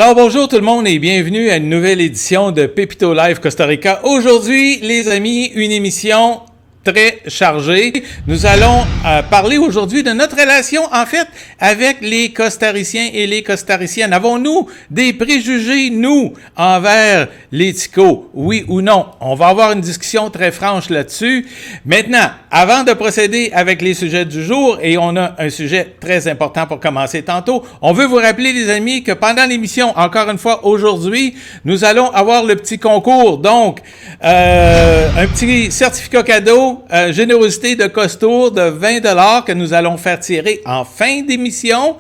Alors bonjour tout le monde et bienvenue à une nouvelle édition de Pépito Live Costa Rica. Aujourd'hui, les amis, une émission très chargée. Nous allons parler aujourd'hui de notre relation, en fait, avec les Costariciens et les Costariciennes. Avons-nous des préjugés, nous, envers les Ticos? Oui ou non? On va avoir une discussion très franche là-dessus. Maintenant, avant de procéder avec les sujets du jour, et on a un sujet très important pour commencer tantôt, on veut vous rappeler, les amis, que pendant l'émission, encore une fois, aujourd'hui, nous allons avoir le petit concours. Donc, un petit certificat cadeau, générosité de Costour de 20$ que nous allons faire tirer en fin d'émission.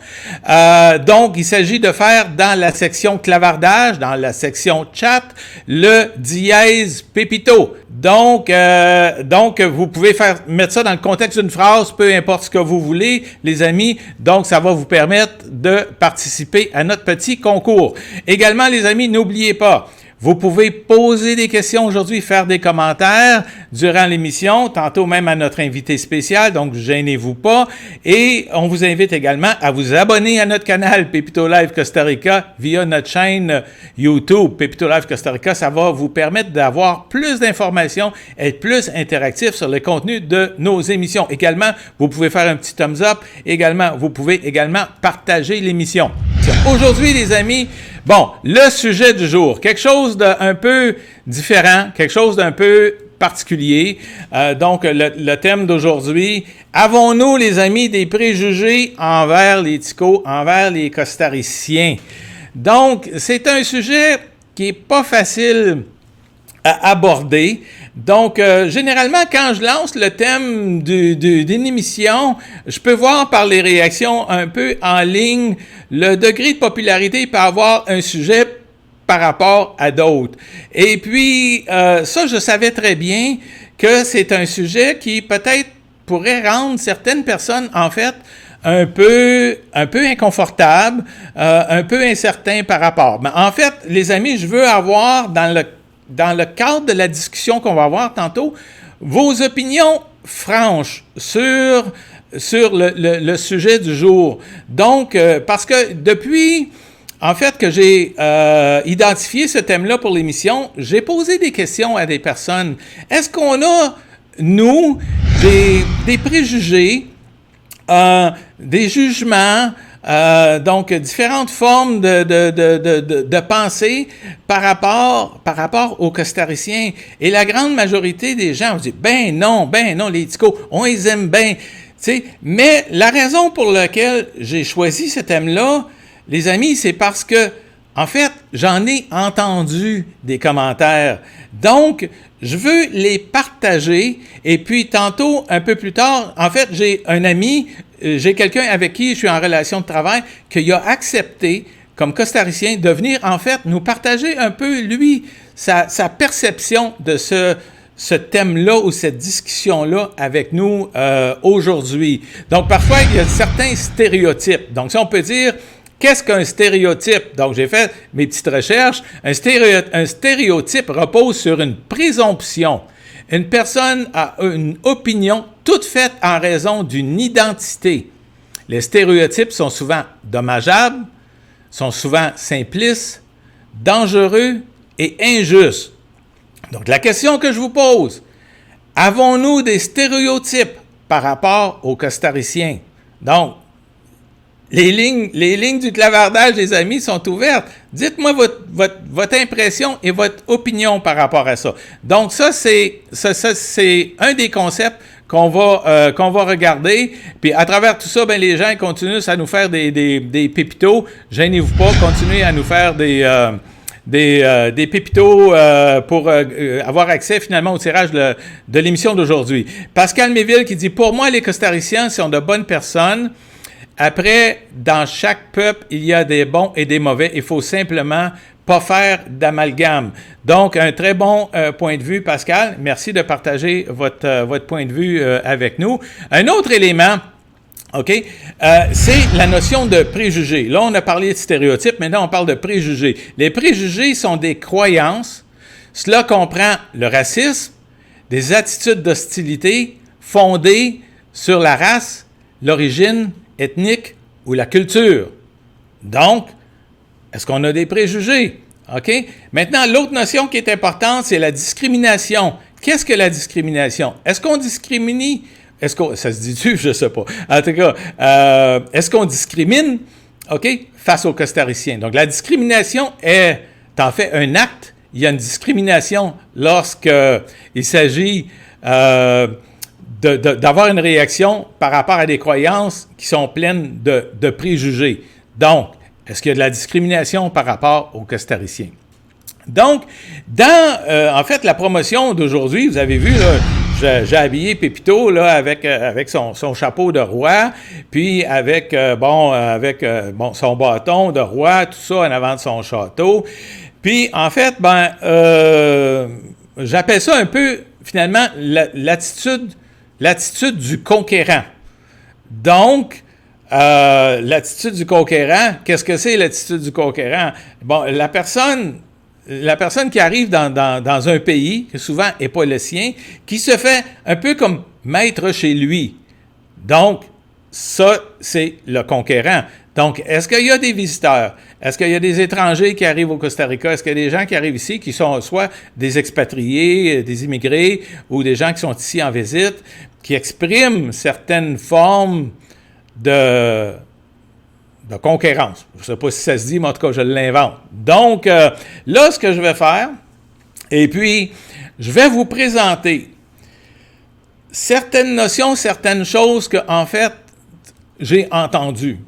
Donc, il s'agit de faire dans la section clavardage, dans la section chat, le dièse Pépito. Donc, vous pouvez mettre ça dans le contexte d'une phrase, peu importe ce que vous voulez, les amis. Donc, ça va vous permettre de participer à notre petit concours. Également, les amis, n'oubliez pas, vous pouvez poser des questions aujourd'hui, faire des commentaires durant l'émission, tantôt même à notre invité spécial, donc gênez-vous pas. Et on vous invite également à vous abonner à notre canal Pépito Live Costa Rica via notre chaîne YouTube Pépito Live Costa Rica. Ça va vous permettre d'avoir plus d'informations, être plus interactif sur le contenu de nos émissions. Également, vous pouvez faire un petit thumbs up. Également, vous pouvez également partager l'émission. Aujourd'hui, les amis, bon, le sujet du jour, quelque chose d'un peu différent, quelque chose d'un peu particulier. Donc, le thème d'aujourd'hui, avons-nous, les amis, des préjugés envers les Ticos, envers les Costariciens? Donc, c'est un sujet qui n'est pas facile à aborder. Donc, généralement, quand je lance le thème d'une émission, je peux voir par les réactions un peu en ligne le degré de popularité peut avoir un sujet par rapport à d'autres. Et puis, ça, je savais très bien que c'est un sujet qui peut-être pourrait rendre certaines personnes, en fait, un peu inconfortables, un peu incertains par rapport. Mais en fait, les amis, je veux avoir dans le cadre de la discussion qu'on va avoir tantôt, vos opinions franches sur le sujet du jour. Donc, parce que depuis, en fait, que j'ai identifié ce thème-là pour l'émission, j'ai posé des questions à des personnes. Est-ce qu'on a, nous, des préjugés, des jugements, donc différentes formes de pensée par rapport aux Costariciens. Et la grande majorité des gens ont dit ben non, les Ticos, on les aime bien. T'sais, mais la raison pour laquelle j'ai choisi ce thème-là, les amis, c'est parce que, en fait, j'en ai entendu des commentaires. Donc, je veux les partager. Et puis, tantôt, un peu plus tard, en fait, j'ai un ami, j'ai quelqu'un avec qui je suis en relation de travail, qui a accepté, comme Costaricien, de venir, en fait, nous partager un peu, lui, sa perception de ce thème-là ou cette discussion-là avec nous aujourd'hui. Donc, parfois, il y a certains stéréotypes. Donc, si on peut dire, qu'est-ce qu'un stéréotype? Donc, j'ai fait mes petites recherches. Un stéréotype repose sur une présomption. Une personne a une opinion toute faite en raison d'une identité. Les stéréotypes sont souvent dommageables, sont souvent simplistes, dangereux et injustes. Donc, la question que je vous pose, avons-nous des stéréotypes par rapport aux Costariciens? Donc, les lignes du clavardage, les amis, sont ouvertes. Dites-moi votre impression et votre opinion par rapport à ça. Donc, ça, c'est un des concepts qu'on va regarder. Puis, à travers tout ça, ben, les gens continuent à nous faire des pépitos. Gênez-vous pas, continuez à nous faire des pépitos pour avoir accès finalement au tirage de l'émission d'aujourd'hui. Pascal Méville qui dit « Pour moi, les Costariciens sont de bonnes personnes. Après, dans chaque peuple, il y a des bons et des mauvais. Il faut simplement pas faire d'amalgame. » Donc, un très bon point de vue, Pascal. Merci de partager votre point de vue avec nous. Un autre élément, OK, c'est la notion de préjugés. Là, on a parlé de stéréotypes, maintenant on parle de préjugés. Les préjugés sont des croyances. Cela comprend le racisme, des attitudes d'hostilité fondées sur la race, l'origine ethnique ou la culture. Donc, Est-ce qu'on a des préjugés? OK? Maintenant, l'autre notion qui est importante, c'est la discrimination. Qu'est-ce que la discrimination? Est-ce qu'on discrimine? Ça se dit-tu? Je ne sais pas. En tout cas, est-ce qu'on discrimine, OK, face aux Costariciens? Donc, la discrimination est en fait un acte. Il y a une discrimination lorsqu'il s'agit d'avoir une réaction par rapport à des croyances qui sont pleines de préjugés. Donc, est-ce qu'il y a de la discrimination par rapport aux Costariciens? Donc, en fait, la promotion d'aujourd'hui, vous avez vu, là, j'ai habillé Pépito là, avec son chapeau de roi, puis avec son bâton de roi, tout ça en avant de son château. Puis, en fait, j'appelle ça un peu, finalement, l'attitude du conquérant. Donc, l'attitude du conquérant, qu'est-ce que c'est l'attitude du conquérant? Bon, la personne qui arrive dans un pays, qui souvent n'est pas le sien, qui se fait un peu comme maître chez lui. Donc, ça, c'est le conquérant. Donc, est-ce qu'il y a des visiteurs? Est-ce qu'il y a des étrangers qui arrivent au Costa Rica? Est-ce qu'il y a des gens qui arrivent ici qui sont soit des expatriés, des immigrés, ou des gens qui sont ici en visite, qui expriment certaines formes de conquérance. Je ne sais pas si ça se dit, mais en tout cas, je l'invente. Donc, là, ce que je vais faire, et puis, je vais vous présenter certaines notions, certaines choses que, en fait, j'ai entendues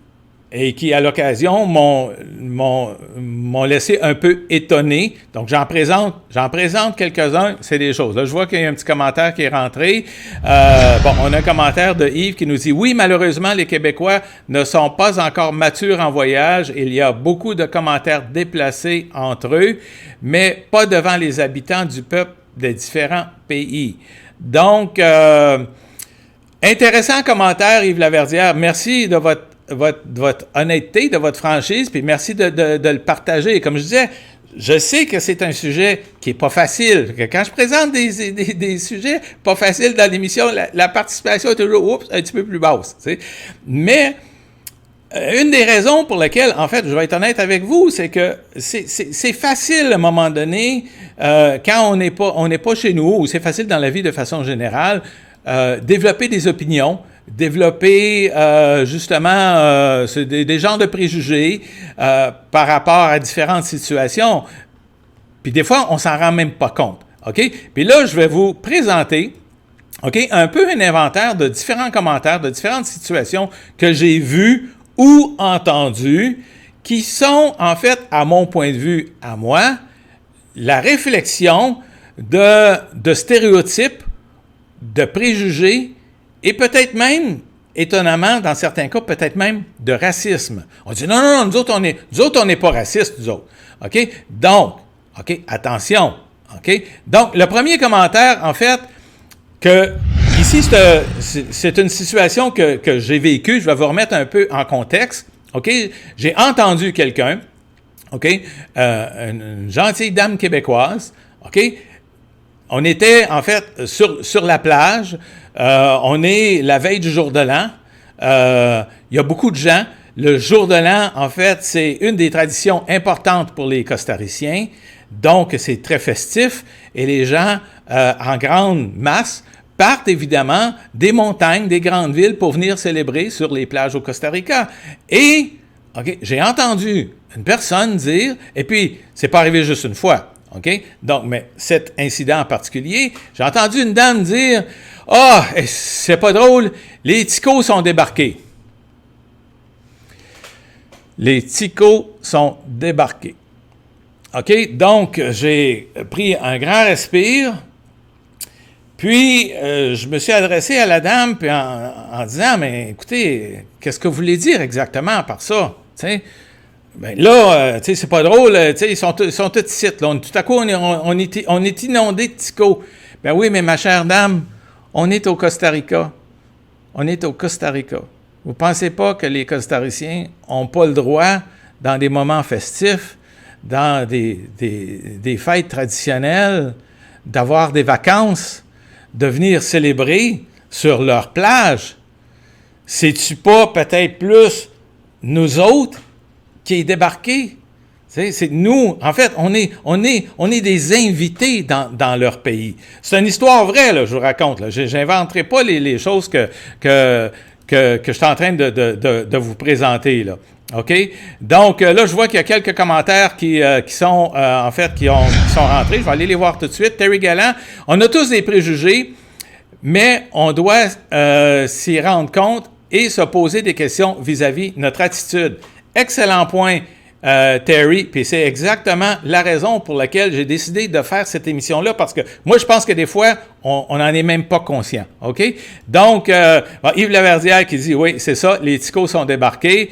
et qui, à l'occasion, m'ont laissé un peu étonné. Donc, j'en présente quelques-uns, c'est des choses. Là, je vois qu'il y a un petit commentaire qui est rentré. On a un commentaire de Yves qui nous dit « Oui, malheureusement, les Québécois ne sont pas encore matures en voyage. Il y a beaucoup de commentaires déplacés entre eux, mais pas devant les habitants du peuple des différents pays. » Donc, intéressant commentaire, Yves Laverdière. Merci de votre honnêteté, de votre franchise, puis merci de le partager. Comme je disais, je sais que c'est un sujet qui n'est pas facile. Quand je présente des sujets pas faciles dans l'émission, la participation est toujours un petit peu plus basse. Tu sais. Mais une des raisons pour lesquelles, en fait, je vais être honnête avec vous, c'est que c'est facile à un moment donné, quand on n'est pas chez nous, ou c'est facile dans la vie de façon générale, développer des opinions, développer justement des genres de préjugés par rapport à différentes situations. Puis des fois, on s'en rend même pas compte. OK? Puis là, je vais vous présenter un peu un inventaire de différents commentaires, de différentes situations que j'ai vues ou entendues qui sont, en fait, à mon point de vue, à moi, la réflexion de stéréotypes, de préjugés, et peut-être même, étonnamment, dans certains cas, peut-être même de racisme. On dit non, nous autres, on n'est pas racistes, nous autres. OK? Donc, OK, attention. OK? Donc, le premier commentaire, en fait, que ici, c'est une situation que j'ai vécue. Je vais vous remettre un peu en contexte. OK? J'ai entendu quelqu'un, OK? Une gentille dame québécoise, OK? On était, en fait, sur la plage. On est la veille du jour de l'an. Il y a beaucoup de gens. Le jour de l'an, en fait, c'est une des traditions importantes pour les Costariciens. Donc, c'est très festif. Et les gens, en grande masse, partent évidemment des montagnes, des grandes villes pour venir célébrer sur les plages au Costa Rica. Et, OK, j'ai entendu une personne dire, et puis, c'est pas arrivé juste une fois. OK? Donc, mais cet incident en particulier, j'ai entendu une dame dire « Ah, c'est pas drôle, les ticos sont débarqués. » Les ticos sont débarqués. OK? Donc, j'ai pris un grand respire, puis je me suis adressé à la dame puis en disant « Mais écoutez, qu'est-ce que vous voulez dire exactement par ça? » T'sais? Ben là, tu sais, c'est pas drôle, tu sais, ils sont tous ici, là. Tout à coup, on est inondé de ticos. Ben oui, mais ma chère dame, on est au Costa Rica. On est au Costa Rica. Vous pensez pas que les Costariciens n'ont pas le droit, dans des moments festifs, dans des fêtes traditionnelles, d'avoir des vacances, de venir célébrer sur leur plage? C'est-tu pas peut-être plus nous autres qui est débarqué? C'est nous, en fait, on est des invités dans leur pays. C'est une histoire vraie, là, je vous raconte. J'inventerai pas les choses que je suis en train de vous présenter, là. OK? Donc, là, je vois qu'il y a quelques commentaires qui sont rentrés. Je vais aller les voir tout de suite. Terry Galland, on a tous des préjugés, mais on doit s'y rendre compte et se poser des questions vis-à-vis notre attitude. Excellent point, Terry, puis c'est exactement la raison pour laquelle j'ai décidé de faire cette émission-là, parce que moi, je pense que des fois, on n'en est même pas conscient, OK? Donc, Yves Laverdière qui dit, oui, c'est ça, les ticos sont débarqués.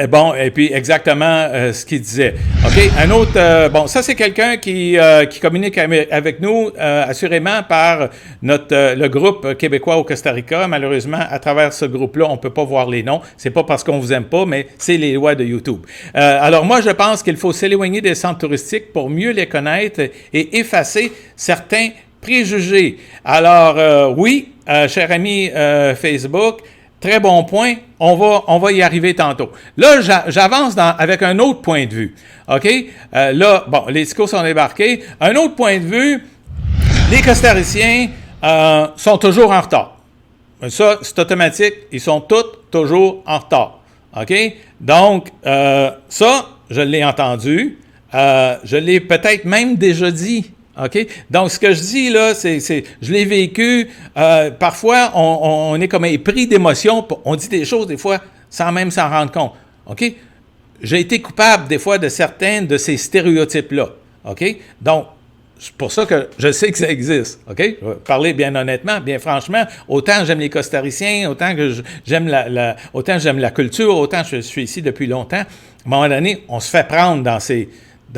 Bon, et puis exactement ce qu'il disait. OK, un autre, bon, ça c'est quelqu'un qui communique avec nous assurément par le groupe québécois au Costa Rica. Malheureusement, à travers ce groupe-là, on ne peut pas voir les noms. C'est pas parce qu'on vous aime pas, mais c'est les lois de YouTube. Alors moi, je pense qu'il faut s'éloigner des centres touristiques pour mieux les connaître et effacer certains préjugés. Alors oui, cher ami Facebook, très bon point. On va y arriver tantôt. Là, j'avance avec un autre point de vue. OK? Là, bon, les ticos sont débarqués. Un autre point de vue, les Costariciens sont toujours en retard. Ça, c'est automatique. Ils sont tous toujours en retard. OK? Donc, ça, je l'ai entendu. Je l'ai peut-être même déjà dit. OK? Donc, ce que je dis là, je l'ai vécu. Parfois, on est comme épris d'émotion. On dit des choses, des fois, sans même s'en rendre compte. OK? J'ai été coupable, des fois, de certains de ces stéréotypes-là. OK? Donc, c'est pour ça que je sais que ça existe. OK? Je vais parler bien honnêtement, bien franchement. Autant j'aime les Costariciens, autant que j'aime la culture, autant je suis ici depuis longtemps. À un moment donné, on se fait prendre dans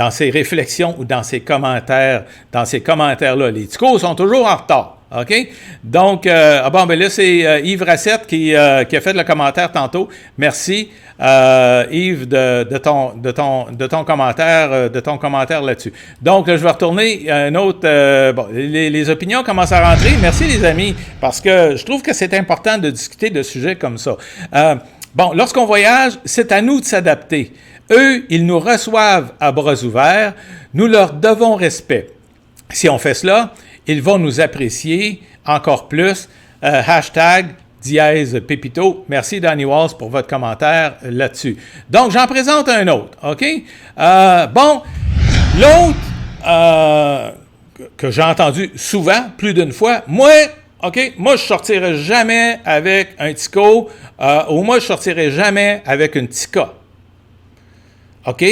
ces réflexions ou dans ces commentaires, là. Les ticos sont toujours en retard, OK? Donc, ben là, c'est Yves Racette qui a fait le commentaire tantôt. Merci, Yves, de ton commentaire là-dessus. Donc, je vais retourner à un autre... bon, les opinions commencent à rentrer. Merci, les amis, parce que je trouve que c'est important de discuter de sujets comme ça. Bon, lorsqu'on voyage, c'est à nous de s'adapter. Eux, ils nous reçoivent à bras ouverts. Nous leur devons respect. Si on fait cela, ils vont nous apprécier encore plus. Hashtag dièse Pépito. Merci, Danny Walls, pour votre commentaire là-dessus. Donc, j'en présente un autre, OK? Bon, l'autre que j'ai entendu souvent, plus d'une fois, moi, je ne sortirai jamais avec un tico ou moi, je ne sortirai jamais avec une tica. OK?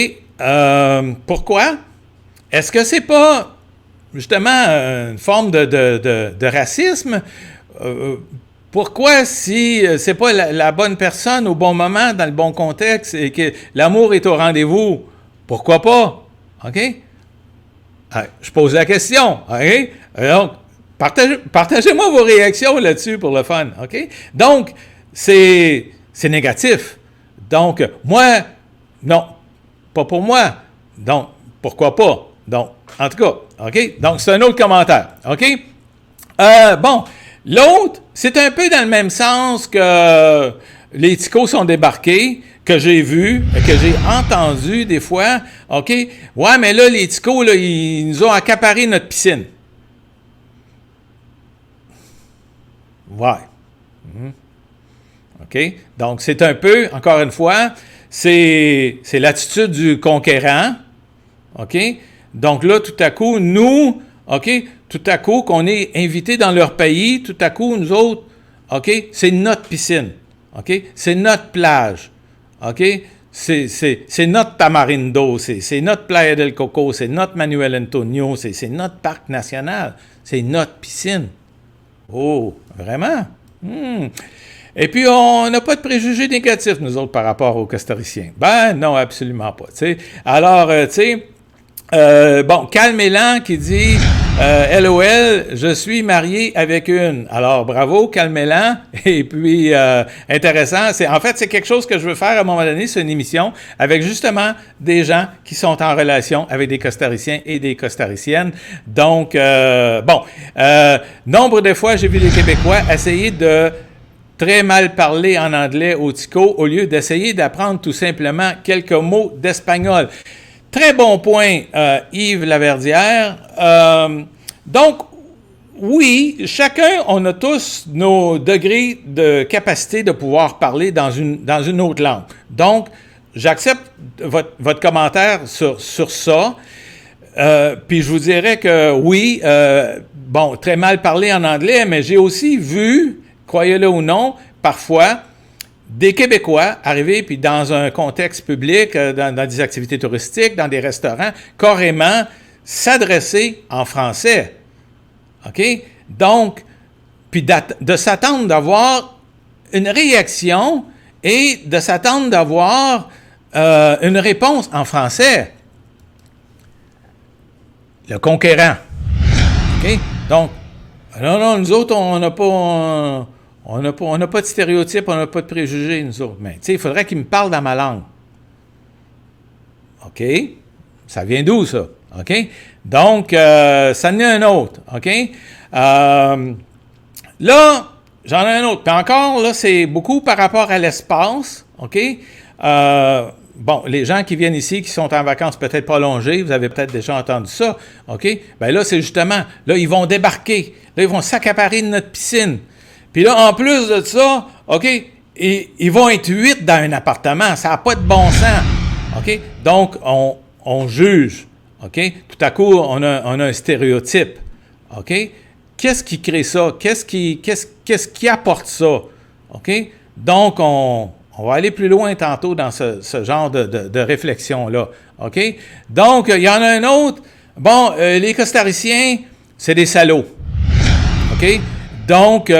Pourquoi? Est-ce que c'est pas, justement, une forme de racisme? Pourquoi, si c'est pas la bonne personne au bon moment, dans le bon contexte, et que l'amour est au rendez-vous, pourquoi pas? OK? Je pose la question. OK? Donc, partagez-moi vos réactions là-dessus pour le fun. OK? Donc, c'est négatif. Donc, moi, non. Pas pour moi. Donc, pourquoi pas? Donc, en tout cas, OK? Donc, c'est un autre commentaire. OK? Bon, l'autre, c'est un peu dans le même sens que les ticos sont débarqués, que j'ai vu, que j'ai entendu des fois. OK? Ouais, mais là, les ticos, là, ils nous ont accaparé notre piscine. Ouais. OK? Donc, c'est un peu, encore une fois, c'est l'attitude du conquérant, OK? Donc là, tout à coup, nous, OK? Tout à coup, qu'on est invités dans leur pays, tout à coup, nous autres, OK? C'est notre piscine, OK? C'est notre plage, OK? C'est notre Tamarindo, c'est notre Playa del Coco, c'est notre Manuel Antonio, c'est notre parc national, c'est notre piscine. Oh, vraiment? Et puis, on n'a pas de préjugés négatifs, nous autres, par rapport aux Costariciens. Ben, non, absolument pas, tu sais. Alors, tu sais, bon, Cal Mélan qui dit LOL, je suis marié avec une. Alors, bravo, Cal Mélan. Et puis, intéressant. En fait, c'est quelque chose que je veux faire à un moment donné, c'est une émission avec justement des gens qui sont en relation avec des Costariciens et des Costariciennes. Donc, bon, nombre de fois, j'ai vu des Québécois essayer de très mal parler en anglais au TICO au lieu d'essayer d'apprendre tout simplement quelques mots d'espagnol. Très bon point, Yves Laverdière. Donc, oui, chacun, on a tous nos degrés de capacité de pouvoir parler dans une autre langue. Donc, j'accepte votre commentaire sur ça. Puis je vous dirais que oui, très mal parler en anglais, mais j'ai aussi vu, croyez-le ou non, parfois, des Québécois arriver, puis dans un contexte public, dans des activités touristiques, dans des restaurants, carrément s'adresser en français. OK? Donc, puis de s'attendre d'avoir une réaction et de s'attendre d'avoir une réponse en français. Le conquérant. OK? Donc, non, nous autres, on n'a pas de stéréotypes, on n'a pas de préjugés, nous autres. Mais, tu sais, il faudrait qu'ils me parlent dans ma langue. OK? Ça vient d'où, ça? OK? Donc, ça en est un autre. OK? Là, j'en ai un autre. Puis encore, là, c'est beaucoup par rapport à l'espace. OK? Les gens qui viennent ici, qui sont en vacances peut-être prolongées, vous avez peut-être déjà entendu ça. OK? Bien là, c'est justement, là, ils vont débarquer. Là, ils vont s'accaparer de notre piscine. Puis là, en plus de ça, OK, ils vont être 8 dans un appartement. Ça n'a pas de bon sens. OK? Donc, on juge. OK? Tout à coup, on a un stéréotype. OK? Qu'est-ce qui crée ça? Qu'est-ce qui apporte ça? OK? Donc, on va aller plus loin tantôt dans ce genre de réflexion-là. OK? Donc, il y en a un autre. Bon, les Costariciens, c'est des salauds. OK? Donc,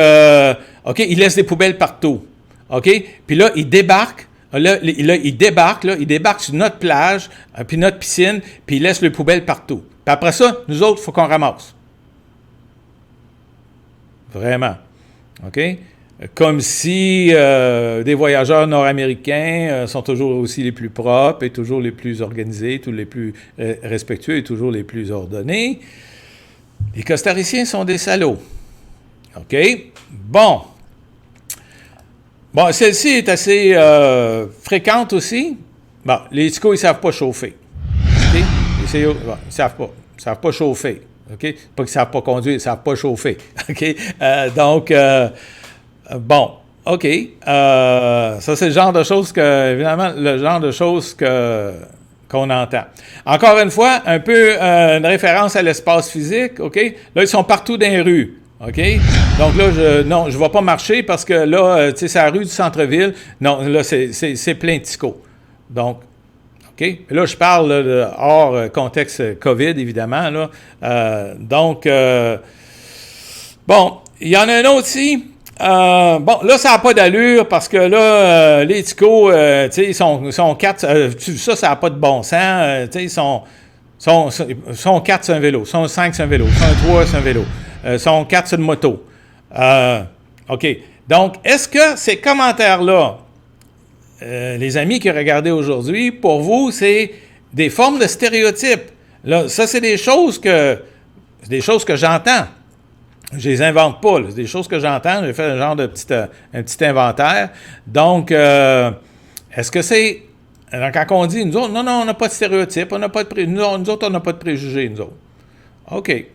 OK, ils laissent des poubelles partout. OK? Puis là, ils débarquent. Ils débarquent sur notre plage, puis notre piscine, puis ils laissent les poubelles partout. Puis après ça, nous autres, il faut qu'on ramasse. Vraiment. OK? Comme si des voyageurs nord-américains sont toujours aussi les plus propres et toujours les plus organisés, tous les plus respectueux et toujours les plus ordonnés. Les Costariciens sont des salauds. OK? Bon, celle-ci est assez fréquente aussi. Bon, les TICO, ils ne savent pas chauffer. OK? Les CIO, ils ne savent pas. Ils ne savent pas chauffer. OK? Pas qu'ils ne savent pas conduire, ils ne savent pas chauffer. OK? OK. Ça, c'est le genre de choses qu'on entend. Encore une fois, un peu une référence à l'espace physique. OK? Là, ils sont partout dans les rues. OK? Donc là, je ne vais pas marcher parce que là, c'est la rue du centre-ville. Non, là, c'est plein de TICO. Donc, OK? Là, je parle là, hors contexte COVID, évidemment. Là. Il y en a un autre ici. Là, ça n'a pas d'allure parce que là, les TICO, ils sont 4. Ça n'a pas de bon sens. Ils sont 4 sur un vélo, sont 5 sur un vélo, sont 3 sur un vélo, sont 4 sur une moto. OK. Donc, est-ce que ces commentaires-là, les amis qui regardez aujourd'hui, pour vous, c'est des formes de stéréotypes? Là, ça, c'est des choses que j'entends. Je les invente pas, là. C'est des choses que j'entends. J'ai fait un genre de petit inventaire. Donc, est-ce que c'est... Alors, quand on dit, nous autres, non, on n'a pas de stéréotypes, nous autres, on n'a pas de préjugés, nous autres. OK.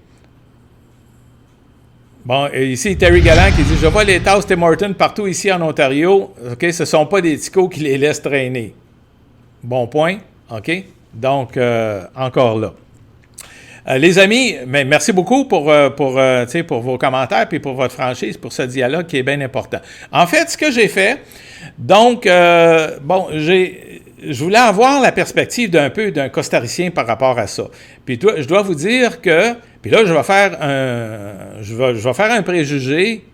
Bon, et ici, Terry Galland qui dit « Je vois les tasses Tim Hortons partout ici en Ontario. OK, ce ne sont pas des TICO qui les laissent traîner. » Bon point. OK. Donc, encore là. Les amis, merci beaucoup pour vos commentaires et pour votre franchise, pour ce dialogue qui est bien important. En fait, ce que j'ai fait, donc, je voulais avoir la perspective d'un Costaricien par rapport à ça. Puis je dois vous dire que, puis là, je vais faire un préjugé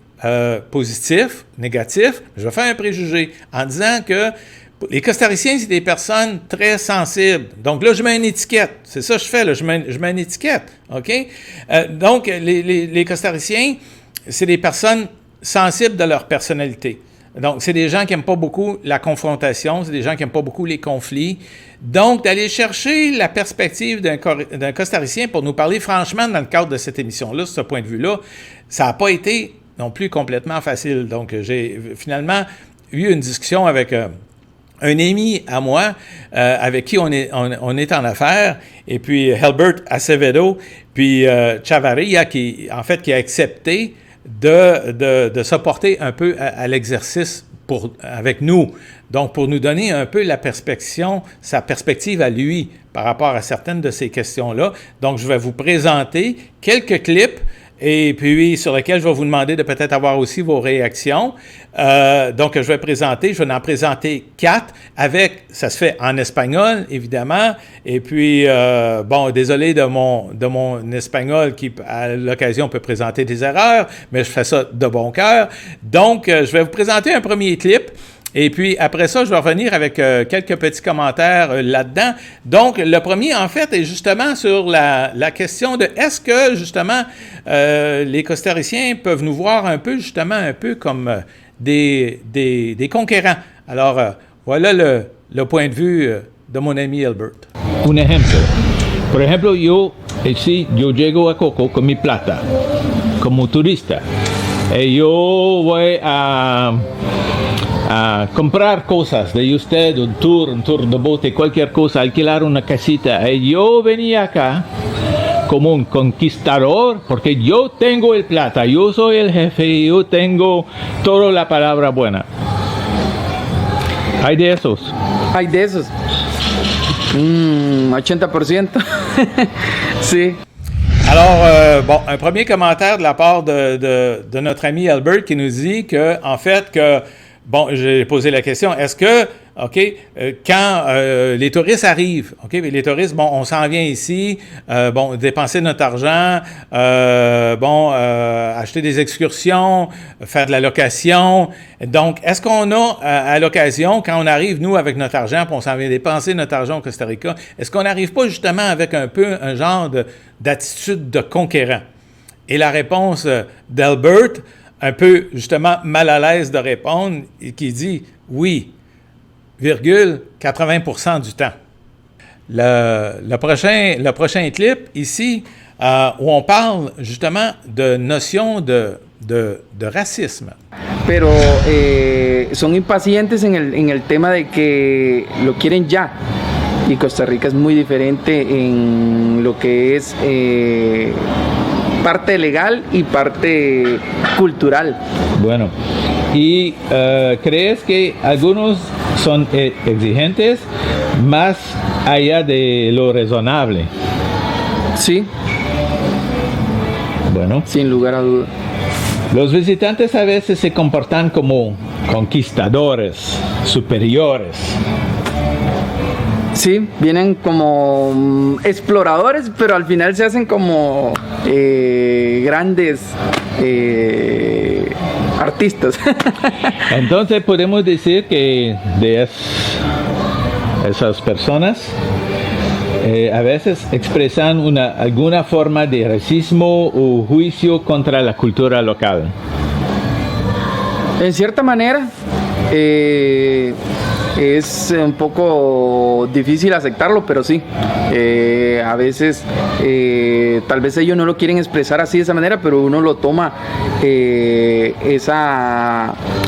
positif, négatif, je vais faire un préjugé en disant que les Costariciens, c'est des personnes très sensibles. Donc là, je mets une étiquette. C'est ça que je fais, là. Je mets une étiquette. OK? Donc, les Costariciens, c'est des personnes sensibles de leur personnalité. Donc, c'est des gens qui n'aiment pas beaucoup la confrontation, c'est des gens qui n'aiment pas beaucoup les conflits. Donc, d'aller chercher la perspective d'un Costaricien pour nous parler franchement dans le cadre de cette émission-là, sur ce point de vue-là, ça n'a pas été non plus complètement facile. Donc, j'ai finalement eu une discussion avec un ami à moi avec qui on est en affaires, et puis Helbert Acevedo, puis Chavarria qui a accepté de se porter un peu à l'exercice avec nous. Donc, pour nous donner un peu sa perspective à lui par rapport à certaines de ces questions-là. Donc, je vais vous présenter quelques clips et puis sur lesquels je vais vous demander de peut-être avoir aussi vos réactions. Donc, je vais en présenter 4 ça se fait en espagnol, évidemment, et puis, désolé de mon espagnol qui, à l'occasion, peut présenter des erreurs, mais je fais ça de bon cœur. Donc, je vais vous présenter un premier clip. Et puis, après ça, je vais revenir avec quelques petits commentaires là-dedans. Donc, le premier, en fait, est justement sur la question de est-ce que, justement, les Costariciens peuvent nous voir un peu comme des conquérants. Alors, voilà le point de vue de mon ami Albert. Un ejemplo. Por ejemplo, yo llego a Coco con mi plata, como turista. Yo voy a comprar cosas de usted, un tour de bote, cualquier cosa, alquilar una casita. Yo venía acá como un conquistador porque yo tengo el plata, yo soy el jefe, yo tengo toda la palabra buena. Hay de esos. Hay de esos. 80%. Sí. Alors, un premier commentaire de la part de notre ami Albert qui nous dit j'ai posé la question, est-ce que, quand les touristes arrivent, les touristes, on s'en vient ici, dépenser notre argent, acheter des excursions, faire de la location. Donc, est-ce qu'on a, à l'occasion, quand on arrive, nous, avec notre argent, puis on s'en vient dépenser notre argent au Costa Rica, est-ce qu'on n'arrive pas justement avec un peu un genre d'attitude de conquérant? Et la réponse d'Albert, un peu, justement, mal à l'aise de répondre, et qui dit « oui, 80% du temps ». Le prochain clip, ici, où on parle, justement, de notion de racisme. Pero son impacientes en el tema de que lo quieren ya. Y Costa Rica es muy diferente en lo que es parte legal y parte cultural. Bueno, ¿y crees que algunos son exigentes más allá de lo razonable? Sí. Bueno. Sin lugar a duda. Los visitantes a veces se comportan como conquistadores, superiores. Sí, vienen como exploradores, pero al final se hacen como grandes artistas. Entonces podemos decir que de esas personas a veces expresan alguna forma de racismo o juicio contra la cultura local. En cierta manera, es un poco difícil aceptarlo, pero sí, a veces tal vez ellos no lo quieren expresar así de esa manera, pero uno lo toma,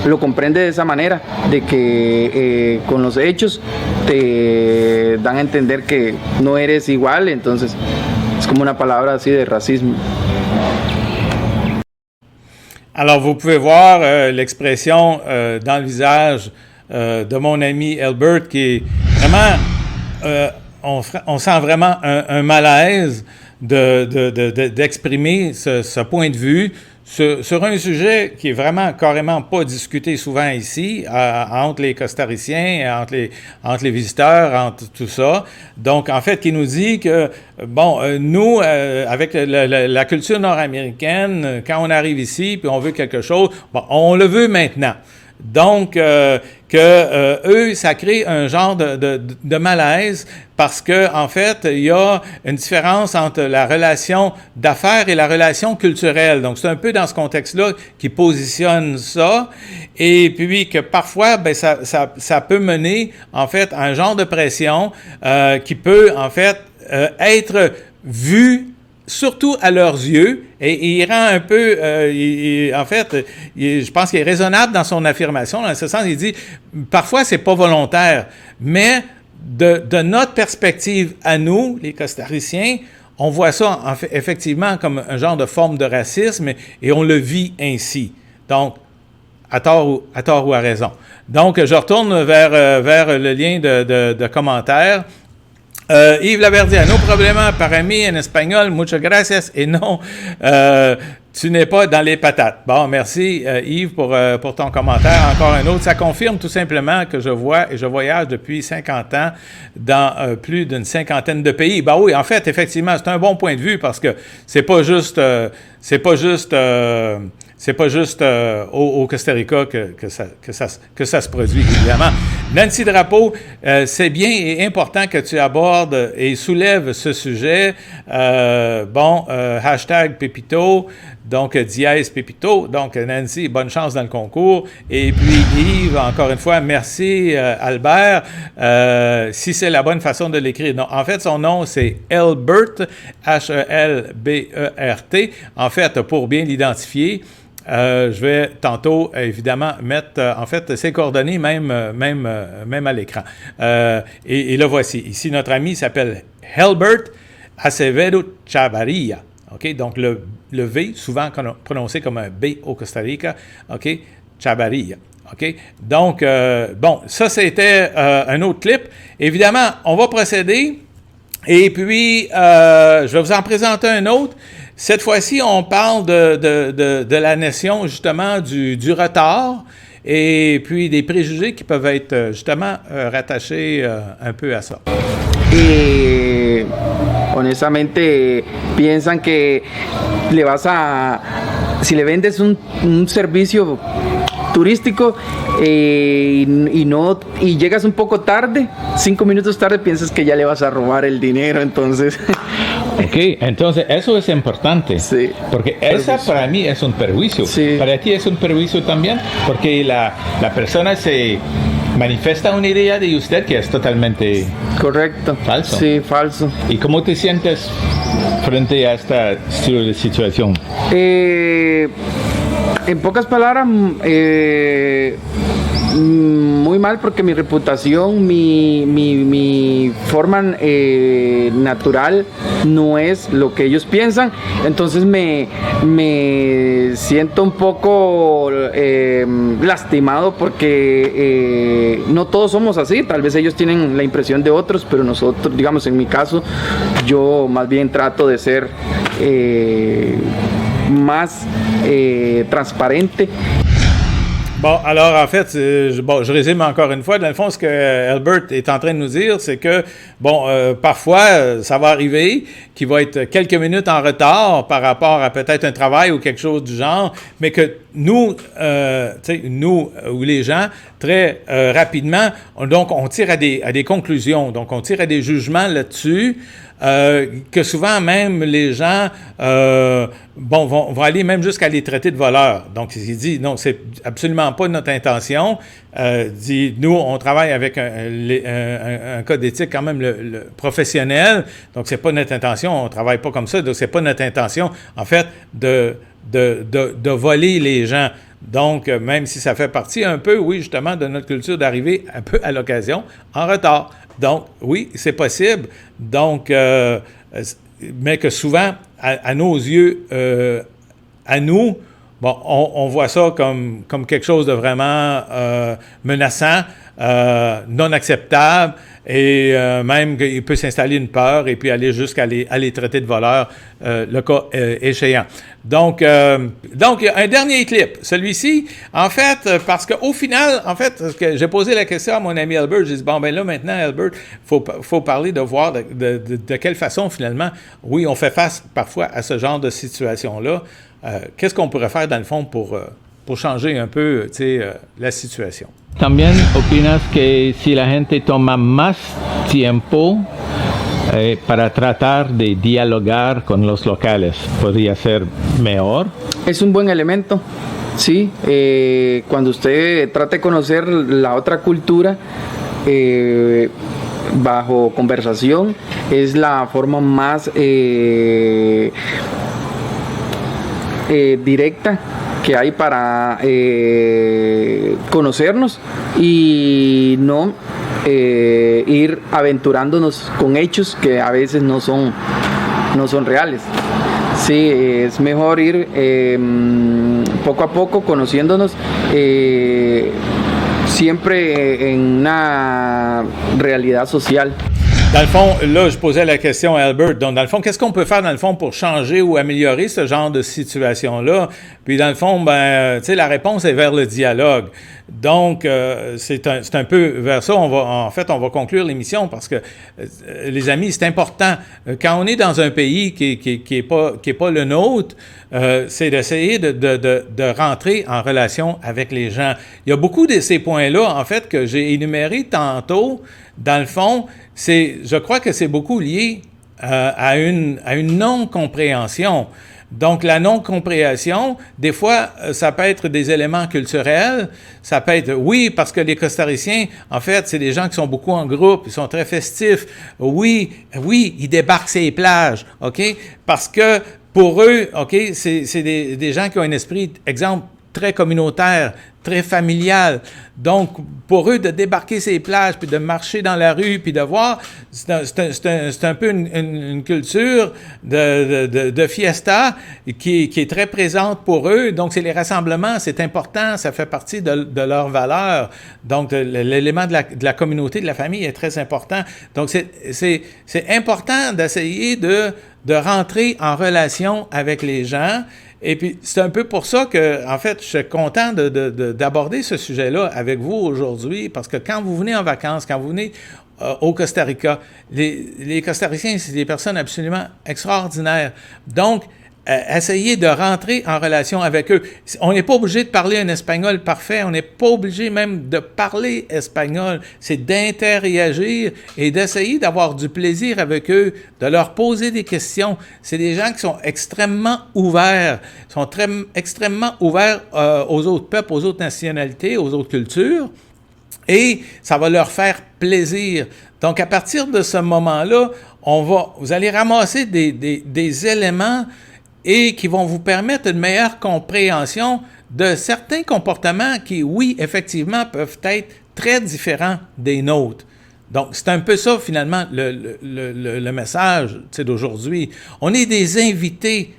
lo comprende de esa manera, de que con los hechos te dan a entender que no eres igual, entonces es como una palabra así de racismo. Alors, vous pouvez voir l'expression dans le visage de mon ami Albert qui est vraiment, on sent vraiment un malaise d'exprimer ce point de vue sur un sujet qui est vraiment carrément pas discuté souvent ici, entre les Costariciens, entre les visiteurs, entre tout ça. Donc, en fait, qui nous dit que, nous, avec la culture nord-américaine, quand on arrive ici puis on veut quelque chose, on le veut maintenant. Donc, eux, ça crée un genre de malaise parce que, en fait, il y a une différence entre la relation d'affaires et la relation culturelle. Donc, c'est un peu dans ce contexte-là qu'ils positionnent ça. Et puis, que parfois, ça peut mener, en fait, à un genre de pression qui peut, en fait, être vu surtout à leurs yeux, et il rend un peu, je pense qu'il est raisonnable dans son affirmation, dans ce sens, il dit, parfois c'est pas volontaire, mais de notre perspective à nous, les Costariciens, on voit ça effectivement comme un genre de forme de racisme, et on le vit ainsi. Donc, à tort ou à raison. Donc, je retourne vers le lien de commentaires. Yves Laverdiano, problema para mí en espagnol, muchas gracias, et non, tu n'es pas dans les patates. Bon, merci Yves pour ton commentaire. Encore un autre, ça confirme tout simplement que je vois et je voyage depuis 50 ans dans plus d'une cinquantaine de pays. Ben oui, en fait, effectivement, c'est un bon point de vue parce que c'est pas juste au Costa Rica que ça se produit, évidemment. Nancy Drapeau, c'est bien et important que tu abordes et soulèves ce sujet. Hashtag Pépito, donc dièse Pépito. Donc, Nancy, bonne chance dans le concours. Et puis, Yves, encore une fois, merci, Albert. Si c'est la bonne façon de l'écrire. Non, en fait, son nom, c'est Helbert, H-E-L-B-E-R-T. En fait, pour bien l'identifier, je vais tantôt, évidemment, mettre, ses coordonnées même à l'écran. Et le voici. Ici, notre ami s'appelle Helbert Acevedo Chavarria. OK? Donc, le V, souvent prononcé comme un B au Costa Rica. OK? Chavarria. OK? Donc, ça, c'était un autre clip. Évidemment, on va procéder. Et puis, je vais vous en présenter un autre. Cette fois-ci, on parle de la nation, justement, du retard et puis des préjugés qui peuvent être, justement, rattachés un peu à ça. Y honestamente piensan que si le vendes un servicio turístico y llegas un poco tarde, 5 minutos tarde, piensas que ya le vas a robar el dinero, entonces... Ok, entonces eso es importante, sí, porque esa para mí es un perjuicio. Sí. Para ti es un perjuicio también, porque la persona se manifiesta una idea de usted que es totalmente correcto. Falso. Sí, falso. ¿Y cómo te sientes frente a esta estilo de situación? En pocas palabras, muy mal, porque mi reputación, mi forma natural no es lo que ellos piensan. Entonces me siento un poco lastimado porque no todos somos así. Tal vez ellos tienen la impresión de otros, pero nosotros, digamos, en mi caso, yo más bien trato de ser más transparente. Bon, alors en fait, je résume encore une fois. Dans le fond, ce que Albert est en train de nous dire, c'est que, parfois, ça va arriver qu'il va être quelques minutes en retard par rapport à peut-être un travail ou quelque chose du genre, mais que nous, nous ou les gens, très rapidement, on tire à des conclusions, donc on tire à des jugements là-dessus. Que souvent même les gens vont aller même jusqu'à les traiter de voleurs. Donc il dit non, c'est absolument pas notre intention. Dit nous on travaille avec un code d'éthique quand même le professionnel. Donc c'est pas notre intention, on travaille pas comme ça. Donc c'est pas notre intention en fait de voler les gens. Donc, même si ça fait partie un peu, oui, justement, de notre culture d'arriver un peu à l'occasion, en retard. Donc, oui, c'est possible. Donc, mais que souvent, à nos yeux, à nous, bon, on voit ça comme quelque chose de vraiment menaçant, non acceptable, et même qu'il peut s'installer une peur et puis aller jusqu'à les traiter de voleurs, le cas échéant. Donc, un dernier clip. Celui-ci, en fait, parce qu'au final, en fait, j'ai posé la question à mon ami Albert, j'ai dit, bon, ben là, maintenant, Albert, faut parler de voir de quelle façon, finalement, oui, on fait face parfois à ce genre de situation-là. Qu'est-ce qu'on pourrait faire, dans le fond, pour changer un peu, la situation? También opinas que si la gente toma más tiempo para tratar de dialogar con los locales, podría ser mejor. Es un buen elemento, sí. Cuando usted trata de conocer la otra cultura, bajo conversación es la forma más directa que hay para conocernos y no ir aventurándonos con hechos que a veces no son reales. Sí, es mejor ir poco a poco conociéndonos, siempre en una realidad social. Dans le fond, là, je posais la question à Albert. Donc, dans le fond, qu'est-ce qu'on peut faire, dans le fond, pour changer ou améliorer ce genre de situation-là? Puis, dans le fond, ben, tu sais, la réponse est vers le dialogue. Donc, c'est un peu vers ça. On va conclure l'émission parce que, les amis, c'est important. Quand on est dans un pays qui est pas le nôtre, c'est d'essayer de rentrer en relation avec les gens. Il y a beaucoup de ces points-là, en fait, que j'ai énumérés tantôt. Dans le fond, je crois que c'est beaucoup lié à une non-compréhension. Donc, la non-compréhension, des fois, ça peut être des éléments culturels, ça peut être, oui, parce que les Costariciens, en fait, c'est des gens qui sont beaucoup en groupe, ils sont très festifs. Oui, ils débarquent ces plages, OK? Parce que pour eux, OK, c'est des gens qui ont un esprit, exemple, très communautaire, très familial. Donc, pour eux, de débarquer ces plages, puis de marcher dans la rue, puis de voir, c'est un peu une culture de fiesta qui est très présente pour eux. Donc, c'est les rassemblements, c'est important, ça fait partie de leurs valeurs. Donc, l'élément de la communauté, de la famille est très important. Donc, c'est important d'essayer de rentrer en relation avec les gens. Et puis, c'est un peu pour ça que, en fait, je suis content d'aborder ce sujet-là avec vous aujourd'hui, parce que quand vous venez en vacances, quand vous venez au Costa Rica, les Costariciens, c'est des personnes absolument extraordinaires. Donc, essayez de rentrer en relation avec eux. On n'est pas obligé de parler un espagnol parfait, on n'est pas obligé même de parler espagnol. C'est d'interagir et d'essayer d'avoir du plaisir avec eux, de leur poser des questions. C'est des gens qui sont extrêmement ouverts, extrêmement ouverts aux autres peuples, aux autres nationalités, aux autres cultures. Et ça va leur faire plaisir. Donc, à partir de ce moment-là, vous allez ramasser des éléments et qui vont vous permettre une meilleure compréhension de certains comportements qui, oui, effectivement, peuvent être très différents des nôtres. Donc, c'est un peu ça, finalement, le message d'aujourd'hui. On est des invités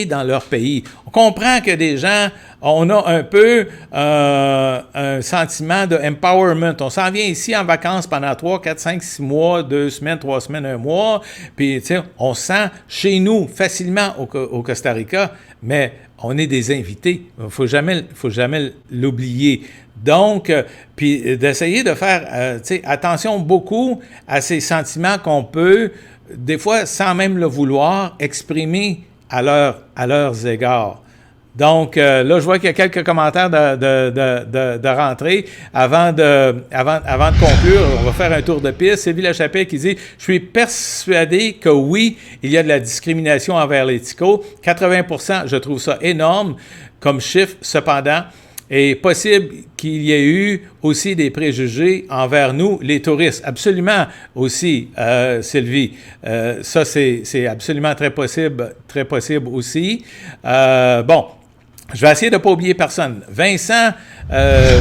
dans leur pays. On comprend que des gens, on a un peu un sentiment de empowerment. On s'en vient ici en vacances pendant 3, 4, 5, 6 mois, 2 semaines, 3 semaines, 1 mois, puis, tu sais, on se sent chez nous facilement au Costa Rica, mais on est des invités. Il ne faut jamais l'oublier. Donc, puis d'essayer de faire attention beaucoup à ces sentiments qu'on peut, des fois, sans même le vouloir, exprimer à leurs égards. Donc, là, je vois qu'il y a quelques commentaires de rentrée. Avant de conclure, on va faire un tour de piste. Sylvie Lachapelle qui dit « Je suis persuadé que oui, il y a de la discrimination envers les Ticos. 80%, je trouve ça énorme comme chiffre. Cependant, est possible qu'il y ait eu aussi des préjugés envers nous, les touristes. Absolument aussi, Sylvie. Ça, c'est absolument très possible aussi. Bon, je vais essayer de ne pas oublier personne. Vincent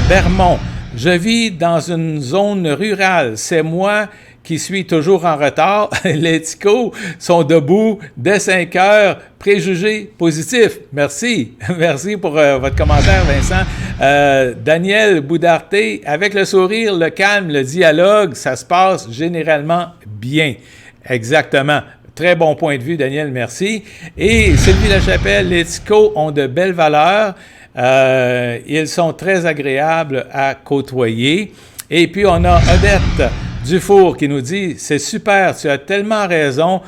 Bermond. Je vis dans une zone rurale. C'est moi qui suis toujours en retard. Les Ticos sont debout dès 5 heures. Préjugés positifs. Merci. Merci pour votre commentaire, Vincent. Daniel Boudarté, avec le sourire, le calme, le dialogue, ça se passe généralement bien. Exactement. Très bon point de vue, Daniel, merci. Et Sylvie Lachapelle, les Ticos ont de belles valeurs. Ils sont très agréables à côtoyer. Et puis, on a Odette Dufour qui nous dit « C'est super, tu as tellement raison.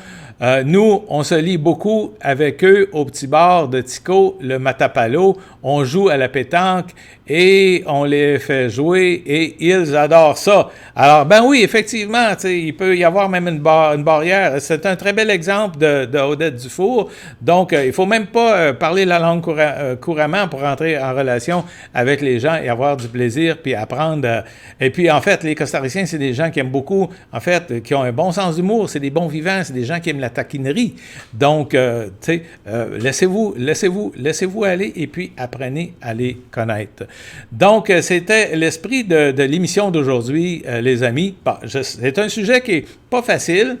Nous, on se lie beaucoup avec eux au petit bar de Tico, le Matapalo. On joue à la pétanque et on les fait jouer et ils adorent ça. Alors, ben oui, effectivement, il peut y avoir même une barrière. C'est un très bel exemple de Odette Dufour. Donc, il ne faut même pas parler la langue couramment pour entrer en relation avec les gens et avoir du plaisir, puis apprendre. Et puis, en fait, les Costariciens, c'est des gens qui aiment beaucoup, en fait, qui ont un bon sens d'humour, c'est des bons vivants, c'est des gens qui aiment la taquinerie. Donc, tu sais, laissez-vous aller et puis apprenez à les connaître. Donc, c'était l'esprit de l'émission d'aujourd'hui, les amis. Bon, c'est un sujet qui n'est pas facile.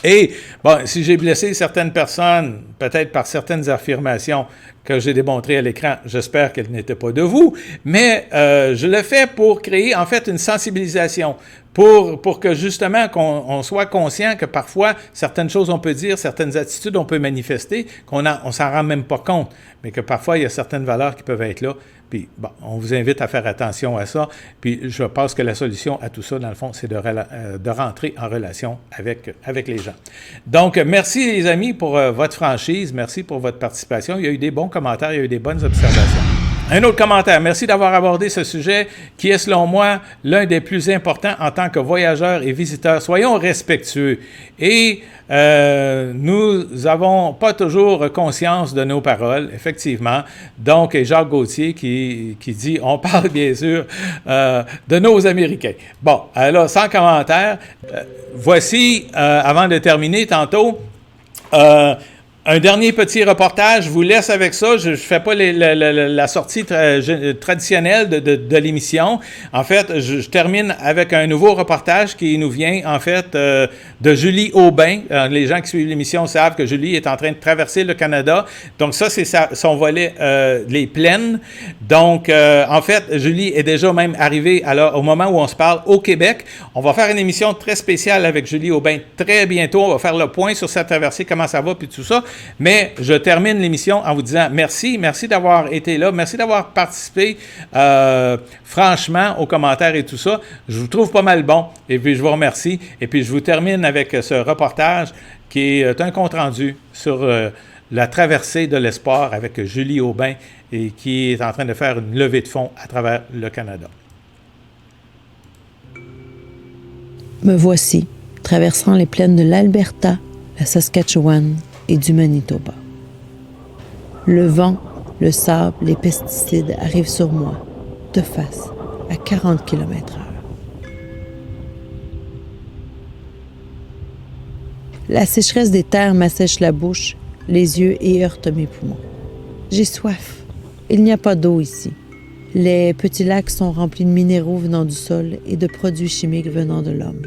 Et, bon, si j'ai blessé certaines personnes, peut-être par certaines affirmations que j'ai démontrées à l'écran, j'espère qu'elles n'étaient pas de vous, mais je le fais pour créer, en fait, une sensibilisation, pour que, justement, qu'on soit conscient que parfois, certaines choses on peut dire, certaines attitudes on peut manifester, qu'on s'en rend même pas compte, mais que parfois, il y a certaines valeurs qui peuvent être là. Puis, bon, on vous invite à faire attention à ça. Puis, je pense que la solution à tout ça, dans le fond, c'est de rentrer en relation avec les gens. Donc, merci les amis pour votre franchise. Merci pour votre participation. Il y a eu des bons commentaires, il y a eu des bonnes observations. Un autre commentaire. Merci d'avoir abordé ce sujet qui est, selon moi, l'un des plus importants en tant que voyageurs et visiteurs. Soyons respectueux. Et nous n'avons pas toujours conscience de nos paroles, effectivement. Donc, Jacques Gauthier qui dit, on parle bien sûr de nos Américains. Bon, alors, sans commentaire, voici, avant de terminer tantôt, un dernier petit reportage, je vous laisse avec ça. Je ne fais pas la sortie traditionnelle de l'émission. En fait, je termine avec un nouveau reportage qui nous vient, en fait, de Julie Aubin. Les gens qui suivent l'émission savent que Julie est en train de traverser le Canada. Donc ça, c'est son volet les plaines. Donc, en fait, Julie est déjà même arrivée au moment où on se parle au Québec. On va faire une émission très spéciale avec Julie Aubin très bientôt. On va faire le point sur sa traversée, comment ça va, puis tout ça. Mais je termine l'émission en vous disant merci d'avoir été là, merci d'avoir participé franchement aux commentaires et tout ça. Je vous trouve pas mal bon et puis je vous remercie. Et puis je vous termine avec ce reportage qui est un compte-rendu sur la traversée de l'espoir avec Julie Aubin et qui est en train de faire une levée de fonds à travers le Canada. Me voici traversant les plaines de l'Alberta, la Saskatchewan et du Manitoba. Le vent, le sable, les pesticides arrivent sur moi, de face, à 40 km/h. La sécheresse des terres m'assèche la bouche, les yeux et heurte mes poumons. J'ai soif. Il n'y a pas d'eau ici. Les petits lacs sont remplis de minéraux venant du sol et de produits chimiques venant de l'homme.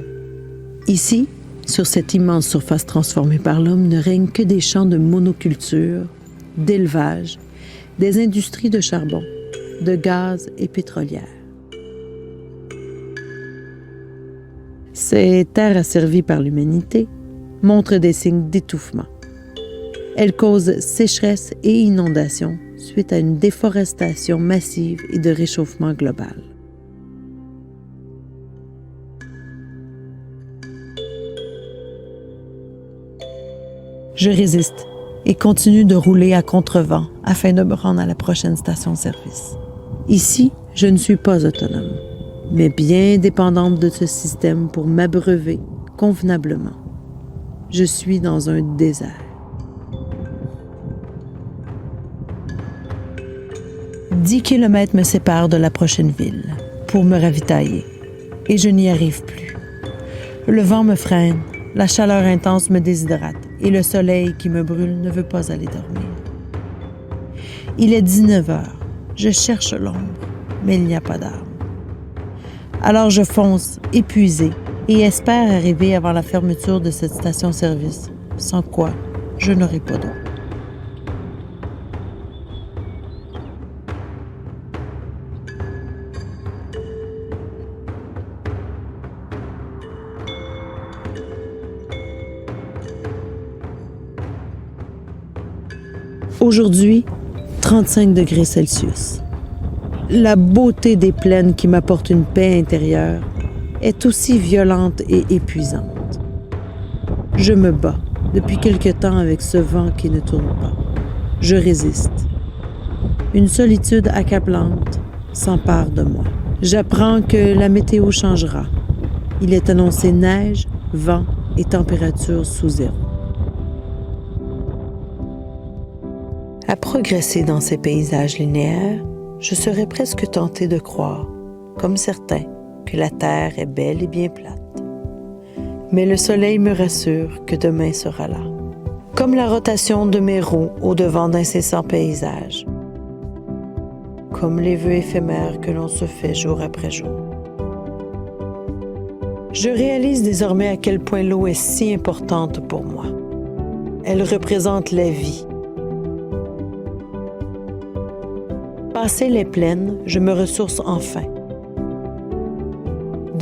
Ici, sur cette immense surface transformée par l'homme, ne règnent que des champs de monoculture, d'élevage, des industries de charbon, de gaz et pétrolières. Ces terres asservies par l'humanité montrent des signes d'étouffement. Elles causent sécheresse et inondations suite à une déforestation massive et de réchauffement global. Je résiste et continue de rouler à contre-vent afin de me rendre à la prochaine station-service. Ici, je ne suis pas autonome, mais bien dépendante de ce système pour m'abreuver convenablement. Je suis dans un désert. « 10 kilomètres me séparent de la prochaine ville pour me ravitailler et je n'y arrive plus. Le vent me freine, la chaleur intense me déshydrate et le soleil qui me brûle ne veut pas aller dormir. Il est 19 heures. Je cherche l'ombre, mais il n'y a pas d'arbre. Alors je fonce, épuisé, et espère arriver avant la fermeture de cette station-service, sans quoi je n'aurai pas d'eau. Aujourd'hui, 35 degrés Celsius. La beauté des plaines qui m'apporte une paix intérieure est aussi violente et épuisante. Je me bats depuis quelque temps avec ce vent qui ne tourne pas. Je résiste. Une solitude accablante s'empare de moi. J'apprends que la météo changera. Il est annoncé neige, vent et température sous zéro. À progresser dans ces paysages linéaires, je serais presque tenté de croire, comme certains, que la Terre est belle et bien plate. Mais le soleil me rassure que demain sera là, comme la rotation de mes roues au-devant d'incessants paysages, comme les vœux éphémères que l'on se fait jour après jour. Je réalise désormais à quel point l'eau est si importante pour moi. Elle représente la vie. Passé les plaines, je me ressource enfin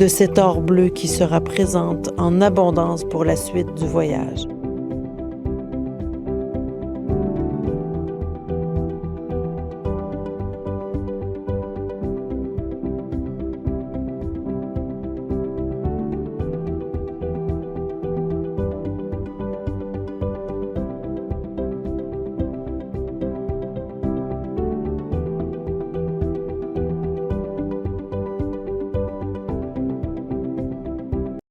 de cet or bleu qui sera présente en abondance pour la suite du voyage.